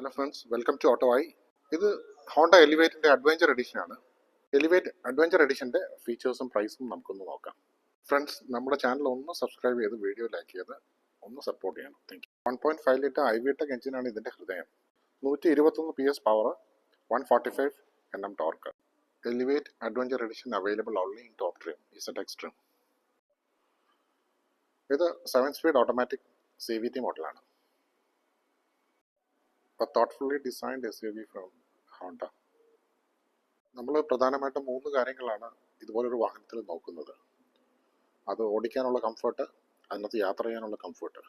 Hello friends, welcome to auto I. ഇത് Honda എലിവേറ്റിൻ്റെ adventure എഡിഷനാണ്. എലിവേറ്റ് അഡ്വഞ്ചർ എഡിഷൻ്റെ ഫീച്ചേഴ്സും പ്രൈസും നമുക്കൊന്ന് നോക്കാം. ഫ്രണ്ട്സ്, നമ്മുടെ ചാനൽ ഒന്ന് സബ്സ്ക്രൈബ് ചെയ്ത് വീഡിയോ ലൈക്ക് ചെയ്ത് ഒന്ന് സപ്പോർട്ട് ചെയ്യണം. Thank you. 1.5 ലിറ്റർ ഐവിടെക് എഞ്ചിനാണ് ഇതിൻ്റെ ഹൃദയം. 121 PS power, 145 Nm torque. Elevate adventure edition available only in top trim Z trim. ഇത് 7 സ്പീഡ് ഓട്ടോമാറ്റിക് CVT മോഡലാണ്. thoughtfully designed SUV from Honda. നമ്മൾ പ്രധാനമായിട്ടും 3 കാര്യങ്ങളാണ് ഇതുപോലൊരു വാഹനത്തിൽ നോക്കുന്നത്. അത് ഓടിക്കാനുള്ള കംഫർട്ട്, അതിനകത്ത് യാത്ര ചെയ്യാനുള്ള കംഫർട്ട്,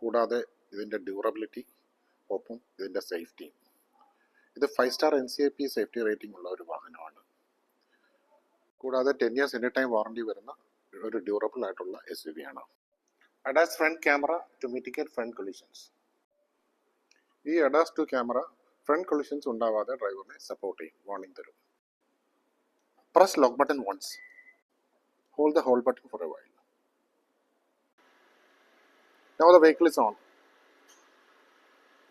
കൂടാതെ ഇതിൻ്റെ ഡ്യൂറബിലിറ്റി, ഒപ്പം ഇതിൻ്റെ സേഫ്റ്റി. ഇത് 5 സ്റ്റാർ NCAP സേഫ്റ്റി റേറ്റിംഗ് ഉള്ള ഒരു വാഹനമാണ്. കൂടാതെ 10 years എനി ടൈം വാറണ്ടി വരുന്ന ഒരു ഡ്യൂറബിൾ ആയിട്ടുള്ള SUV ആണ്. ADAS front camera to mitigate front collisions. ഈ അഡാസ് 2 ക്യാമറ ഫ്രണ്ട് കൊളിഷൻസ് ഉണ്ടാവാതെ ഡ്രൈവറിനെ സപ്പോർട്ട് ചെയ്യും, വാർണിംഗ് തരും. Press lock button once, hold the hold button for a while. Now the vehicle is on.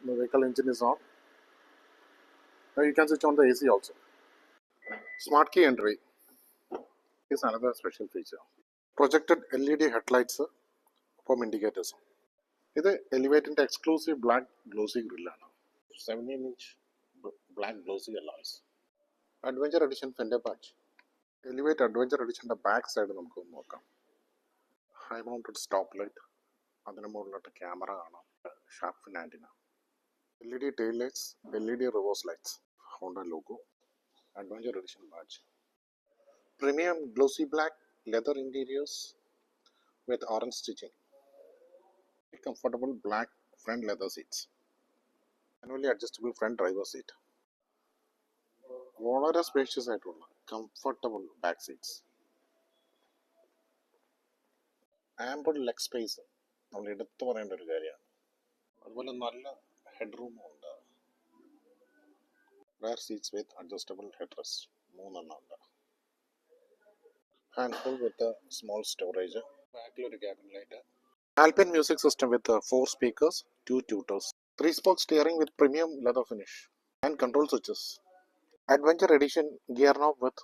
The vehicle engine is on. Now you can switch on the AC also. Smart key entry is another special feature. Projected LED headlights from indicators. ഇത് എലിവേറ്റിൻ്റെ exclusive black glossy ഗ്രില്ലാണ്. 17-inch black glossy alloys. Adventure edition fender patch. Elevate adventure എഡിഷൻ്റെ back side നമുക്ക് നോക്കാം. High mounted stop light, അതിന് മുകളിലോട്ട് camera കാണാം, sharp fin antenna, LED tail lights, LED reverse lights, Honda logo, adventure edition badge. Premium glossy black leather interiors with orange stitching. Comfortable black front leather seats, manually adjustable front driver seat, വളരെ spacious ആയിട്ടുള്ള comfortable back seats, ample leg space നമ്മൾ എടുത്തു പറയേണ്ട ഒരു കാര്യമാണ്. അതുപോലെ നല്ല head റൂമും ഉണ്ട്. Rear seats with adjustable head rest 3 എണ്ണം ഉണ്ട്. Hand hold with small storage. ബാക്കിലൊരു cabin light. Alpine music system with 4 speakers, 2 tutors, 3-spoke steering with premium leather finish, and control switches. Adventure edition gear knob with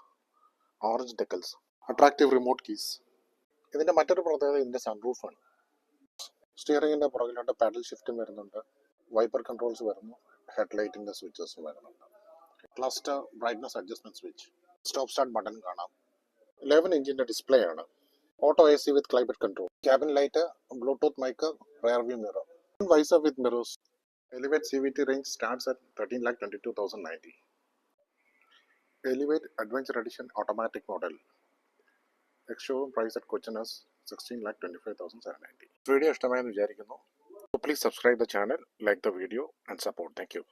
orange decals, attractive remote keys. ഇതിൻ്റെ മറ്റൊരു പ്രത്യേകത ഇതിൻ്റെ സൺറൂഫാണ്. സ്റ്റിയറിങ്ങിൻ്റെ പുറകിലോട്ട് paddle ഷിഫ്റ്റും വരുന്നുണ്ട്, wiper controls വരുന്നു, ഹെഡ്ലൈറ്റിൻ്റെ സ്വിച്ചസും വരുന്നുണ്ട്. Cluster brightness adjustment switch, stop start button കാണാം. 11 ഇഞ്ചിൻ്റെ ഡിസ്പ്ലേ ആണ്. Auto AC with climate control, cabin light, Bluetooth mic, rear view mirror, visor with mirrors. Elevate CVT range starts at 13,22,090. Elevate Adventure Edition automatic model. Ex-showroom price at Kochinas 16,25,790. Video ഇഷ്ടമായെന്ന് വിചാരിക്കുന്നു. So please subscribe the channel, like the video and support. Thank you.